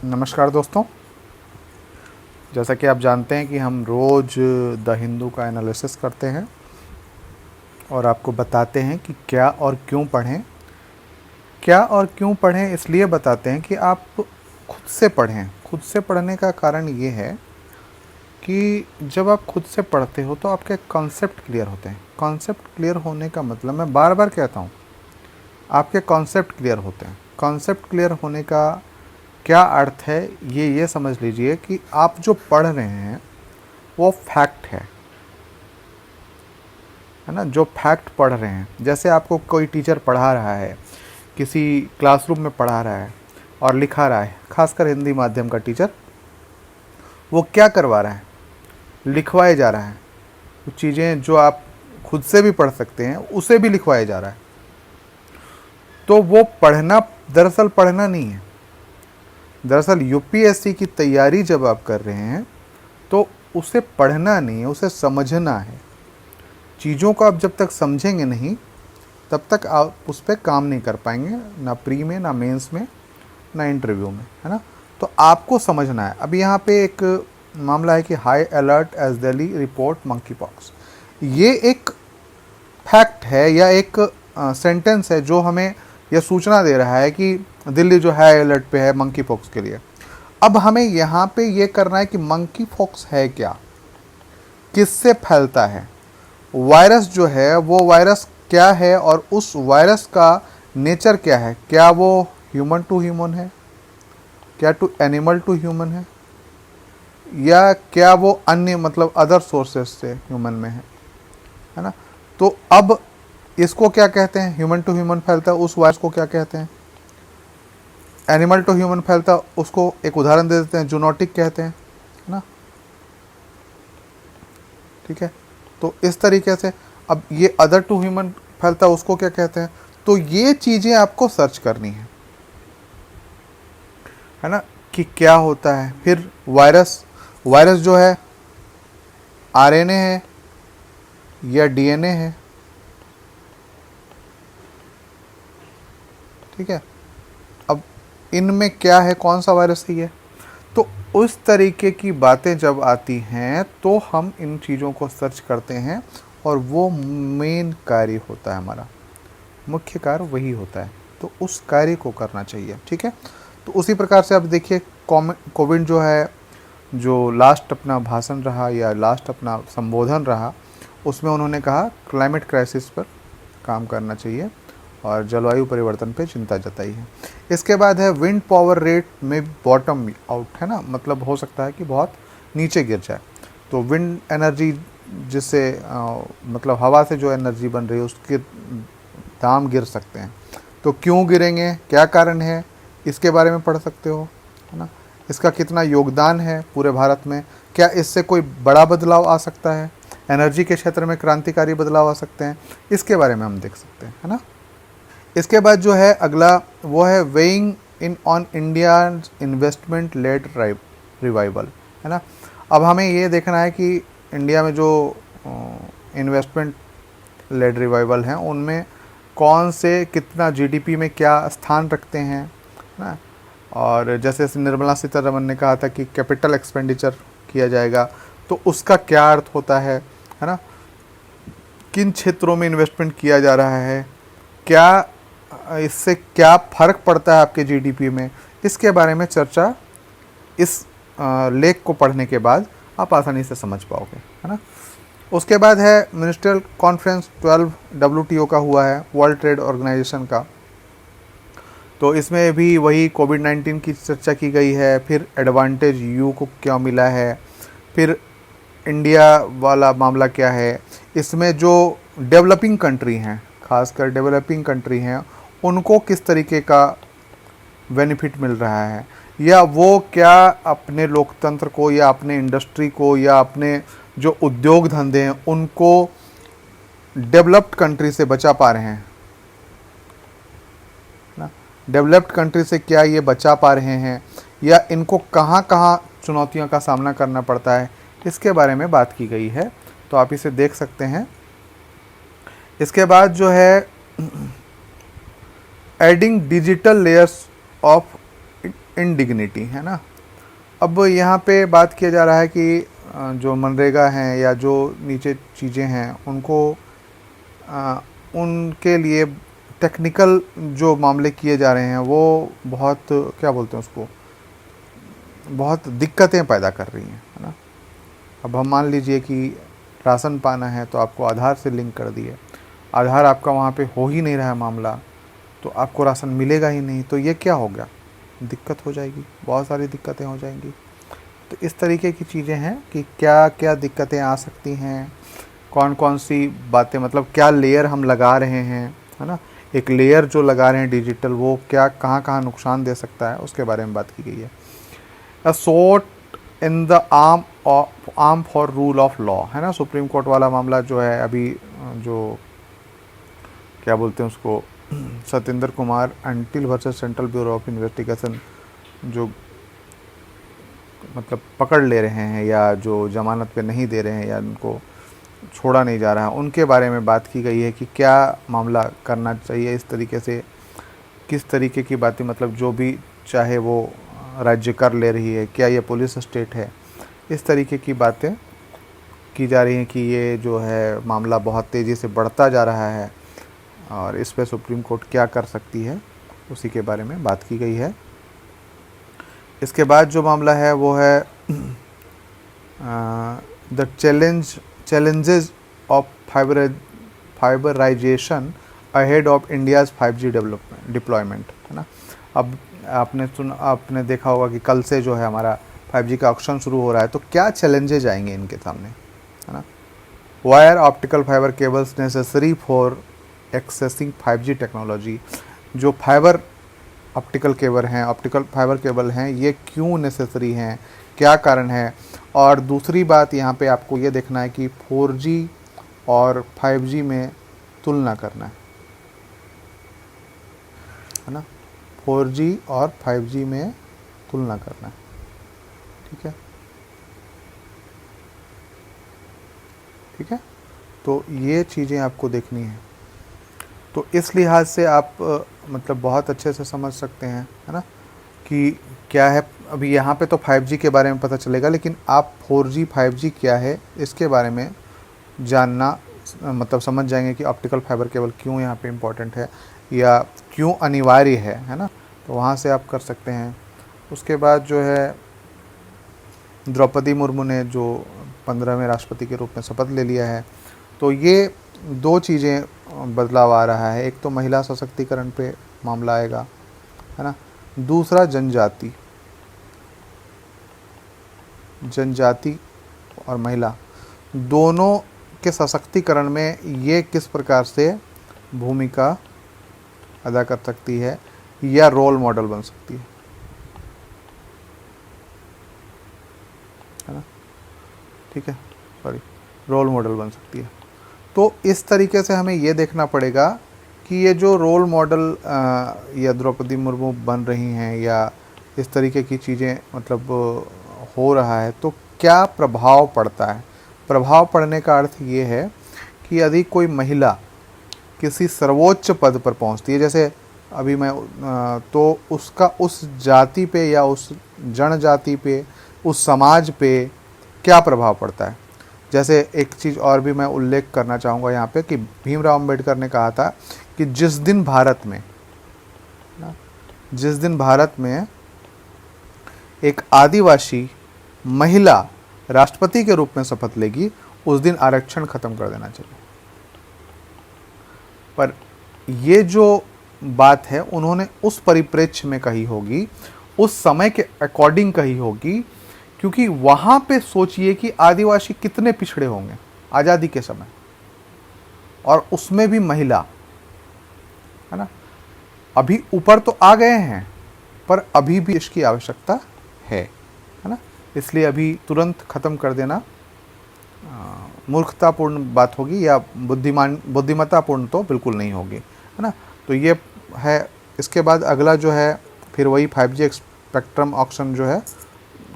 नमस्कार दोस्तों। जैसा कि आप जानते हैं कि हम रोज़ द हिंदू का एनालिसिस करते हैं और आपको बताते हैं कि क्या और क्यों पढ़ें। क्या और क्यों पढ़ें इसलिए बताते हैं कि आप खुद से पढ़ें। खुद से पढ़ने का कारण ये है कि जब आप खुद से पढ़ते हो तो आपके कॉन्सेप्ट क्लियर होते हैं। कॉन्सेप्ट क्लियर होने का मतलब, मैं बार बार कहता हूँ, आपके कॉन्सेप्ट क्लियर होते हैं। कॉन्सेप्ट क्लियर होने का क्या अर्थ है, ये समझ लीजिए कि आप जो पढ़ रहे हैं वो फैक्ट है ना। जो फैक्ट पढ़ रहे हैं, जैसे आपको कोई टीचर पढ़ा रहा है, किसी क्लासरूम में पढ़ा रहा है और लिखा रहा है, खासकर हिंदी माध्यम का टीचर, वो क्या करवा रहा है, लिखवाए जा रहा है। कुछ चीज़ें जो आप खुद से भी पढ़ सकते हैं उसे भी लिखवाया जा रहा है। तो वो पढ़ना दरअसल पढ़ना नहीं है। दरअसल यूपीएससी की तैयारी जब आप कर रहे हैं तो उसे पढ़ना नहीं है, उसे समझना है। चीज़ों को आप जब तक समझेंगे नहीं तब तक आप उस पर काम नहीं कर पाएंगे, ना प्री में, ना मेंस में, ना इंटरव्यू में, है ना। तो आपको समझना है। अभी यहाँ पे एक मामला है कि high alert as Delhi report monkeypox. ये एक फैक्ट है या एक सेंटेंस है जो हमें यह सूचना दे रहा है कि दिल्ली जो हाई अलर्ट पे है मंकी पॉक्स के लिए। अब हमें यहाँ पे ये करना है कि मंकी पॉक्स है क्या, किससे फैलता है, वायरस जो है वो वायरस क्या है और उस वायरस का नेचर क्या है। क्या वो ह्यूमन टू ह्यूमन है, क्या टू एनिमल टू ह्यूमन है, या क्या वो अन्य मतलब अदर सोर्सेस से ह्यूमन में है ना। तो अब इसको क्या कहते हैं, ह्यूमन टू ह्यूमन फैलता है उस वायरस को क्या कहते हैं, एनिमल टू ह्यूमन फैलता उसको एक उदाहरण दे देते हैं, जूनोटिक कहते हैं, है ना। ठीक है, तो इस तरीके से अब ये अदर टू ह्यूमन फैलता उसको क्या कहते हैं। तो ये चीज़ें आपको सर्च करनी है ना, कि क्या होता है। फिर वायरस, वायरस जो है आरएनए है या डीएनए है, ठीक है। अब इनमें क्या है, कौन सा वायरस है ये। तो उस तरीके की बातें जब आती हैं तो हम इन चीज़ों को सर्च करते हैं और वो मेन कार्य होता है हमारा, मुख्य कार्य वही होता है। तो उस कार्य को करना चाहिए, ठीक है। तो उसी प्रकार से अब देखिए कोविड जो है, जो लास्ट अपना भाषण रहा या लास्ट अपना संबोधन रहा, उसमें उन्होंने कहा क्लाइमेट क्राइसिस पर काम करना चाहिए और जलवायु परिवर्तन पे चिंता जताई है। इसके बाद है विंड पावर रेट में बॉटम आउट, है ना, मतलब हो सकता है कि बहुत नीचे गिर जाए। तो विंड एनर्जी जिससे मतलब हवा से जो एनर्जी बन रही है उसके दाम गिर सकते हैं। तो क्यों गिरेंगे, क्या कारण है, इसके बारे में पढ़ सकते हो, है ना। इसका कितना योगदान है पूरे भारत में, क्या इससे कोई बड़ा बदलाव आ सकता है, एनर्जी के क्षेत्र में क्रांतिकारी बदलाव आ सकते हैं, इसके बारे में हम देख सकते हैं, है ना। इसके बाद जो है अगला वो है weighing in on India investment led revival, है ना। अब हमें ये देखना है कि इंडिया में जो इन्वेस्टमेंट लेड रिवाइवल हैं उनमें कौन से कितना जीडीपी में क्या स्थान रखते हैं ना। और जैसे निर्मला सीतारमन ने कहा था कि कैपिटल एक्सपेंडिचर किया जाएगा, तो उसका क्या अर्थ होता है ना। किन क्षेत्रों में इन्वेस्टमेंट किया जा रहा है, क्या इससे क्या फ़र्क पड़ता है आपके जीडीपी में, इसके बारे में चर्चा इस लेख को पढ़ने के बाद आप आसानी से समझ पाओगे, है ना। उसके बाद है मिनिस्ट्रियल कॉन्फ्रेंस 12 WTO का हुआ है, वर्ल्ड ट्रेड ऑर्गेनाइजेशन का। तो इसमें भी वही कोविड-19 की चर्चा की गई है। फिर एडवांटेज यू को क्या मिला है, फिर इंडिया वाला मामला क्या है, इसमें जो डेवलपिंग कंट्री हैं, खासकर डेवलपिंग कंट्री हैं, उनको किस तरीके का बेनिफिट मिल रहा है, या वो क्या अपने लोकतंत्र को या अपने इंडस्ट्री को या अपने जो उद्योग धंधे हैं उनको डेवलप्ड कंट्री से बचा पा रहे हैं ना। डेवलप्ड कंट्री से क्या ये बचा पा रहे हैं, या इनको कहाँ कहाँ चुनौतियों का सामना करना पड़ता है, इसके बारे में बात की गई है। तो आप इसे देख सकते हैं। इसके बाद जो है एडिंग डिजिटल लेयर्स ऑफ इंडिग्निटी, है ना। अब यहाँ पे बात किया जा रहा है कि जो मनरेगा हैं या जो नीचे चीज़ें हैं उनको उनके लिए टेक्निकल जो मामले किए जा रहे हैं वो बहुत, क्या बोलते हैं उसको, बहुत दिक्कतें पैदा कर रही हैं, है ना। अब हम मान लीजिए कि राशन पाना है तो आपको आधार से लिंक कर दिए, आधार आपका वहाँ पे हो ही नहीं रहा है मामला, तो आपको राशन मिलेगा ही नहीं, तो ये क्या हो गया, दिक्कत हो जाएगी, बहुत सारी दिक्कतें हो जाएंगी। तो इस तरीके की चीज़ें हैं कि क्या क्या दिक्कतें आ सकती हैं, कौन कौन सी बातें, मतलब क्या लेयर हम लगा रहे हैं, है ना। एक लेयर जो लगा रहे हैं डिजिटल, वो क्या कहाँ कहाँ नुकसान दे सकता है, उसके बारे में बात की गई है। A sword in the arm for rule of law, है ना। सुप्रीम कोर्ट वाला मामला जो है अभी, जो क्या बोलते हैं उसको, Satyendra Kumar until versus central bureau of investigation, जो मतलब पकड़ ले रहे हैं या जो जमानत पे नहीं दे रहे हैं या उनको छोड़ा नहीं जा रहा है, उनके बारे में बात की गई है कि क्या मामला करना चाहिए इस तरीके से, किस तरीके की बातें, मतलब जो भी चाहे वो राज्य कर ले रही है, क्या ये पुलिस स्टेट है, इस तरीके की बातें की जा रही हैं कि ये जो है मामला बहुत तेज़ी से बढ़ता जा रहा है और इस पे सुप्रीम कोर्ट क्या कर सकती है, उसी के बारे में बात की गई है। इसके बाद जो मामला है वो है the challenges of fibreisation ahead of India's 5G deployment, है ना। अब आपने देखा होगा कि कल से जो है हमारा 5G का ऑक्शन शुरू हो रहा है, तो क्या चैलेंजेज आएंगे इनके सामने, है ना। Wire optical fibre cables necessary for accessing 5G technology, जो फाइबर ऑप्टिकल फाइबर केबल हैं, ये क्यों नेसेसरी हैं, क्या कारण है। और दूसरी बात यहाँ पे आपको ये देखना है कि 4G और 5G में तुलना करना है ना, 4G और 5G में तुलना करना है, ठीक है, ठीक है। तो ये चीज़ें आपको देखनी है, तो इस लिहाज से आप मतलब बहुत अच्छे से समझ सकते हैं, है ना, कि क्या है। अभी यहाँ पे तो 5G के बारे में पता चलेगा, लेकिन आप 4G 5G क्या है इसके बारे में जानना, मतलब समझ जाएंगे कि ऑप्टिकल फाइबर केबल क्यों यहाँ पे इम्पोर्टेंट है या क्यों अनिवार्य है ना। तो वहाँ से आप कर सकते हैं। उसके बाद जो है द्रौपदी मुर्मू ने जो 15वें राष्ट्रपति के रूप में शपथ ले लिया है, तो ये दो चीज़ें बदलाव आ रहा है। एक तो महिला सशक्तिकरण पे मामला आएगा, है ना। दूसरा जनजाति और महिला दोनों के सशक्तिकरण में ये किस प्रकार से भूमिका अदा कर सकती है या रोल मॉडल बन सकती है ना, ठीक है, सॉरी, रोल मॉडल बन सकती है। तो इस तरीके से हमें ये देखना पड़ेगा कि ये जो रोल मॉडल या द्रौपदी मुर्मू बन रही हैं या इस तरीके की चीज़ें मतलब हो रहा है, तो क्या प्रभाव पड़ता है। प्रभाव पड़ने का अर्थ ये है कि यदि कोई महिला किसी सर्वोच्च पद पर पहुंचती है, जैसे अभी मैं तो उसका उस जाति पे या उस जनजाति पे, उस समाज पे क्या प्रभाव पड़ता है। जैसे एक चीज़ और भी मैं उल्लेख करना चाहूँगा यहाँ पे कि भीमराव अंबेडकर ने कहा था कि जिस दिन भारत में एक आदिवासी महिला राष्ट्रपति के रूप में शपथ लेगी, उस दिन आरक्षण खत्म कर देना चाहिए। पर ये जो बात है उन्होंने उस परिप्रेक्ष्य में कही होगी, उस समय के अकॉर्डिंग कही होगी, क्योंकि वहां पे सोचिए कि आदिवासी कितने पिछड़े होंगे आज़ादी के समय, और उसमें भी महिला, है ना। अभी ऊपर तो आ गए हैं, पर अभी भी इसकी आवश्यकता है ना। इसलिए अभी तुरंत ख़त्म कर देना मूर्खतापूर्ण बात होगी या बुद्धिमत्तापूर्ण तो बिल्कुल नहीं होगी, है ना। तो ये है। इसके बाद अगला जो है फिर वही 5G स्पेक्ट्रम ऑक्शन जो है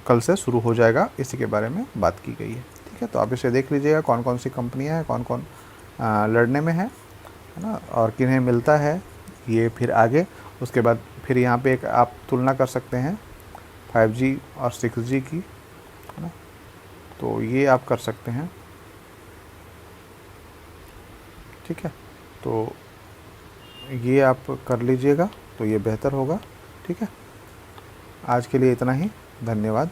कल से शुरू हो जाएगा, इसी के बारे में बात की गई है, ठीक है। तो आप इसे देख लीजिएगा कौन कौन सी कंपनियां हैं, कौन कौन लड़ने में है ना, और किन्हें मिलता है ये फिर आगे। उसके बाद फिर यहाँ पे एक आप तुलना कर सकते हैं 5G और 6G की, है ना। तो ये आप कर सकते हैं, ठीक है। तो ये आप कर लीजिएगा तो ये बेहतर होगा, ठीक है। आज के लिए इतना ही, धन्यवाद।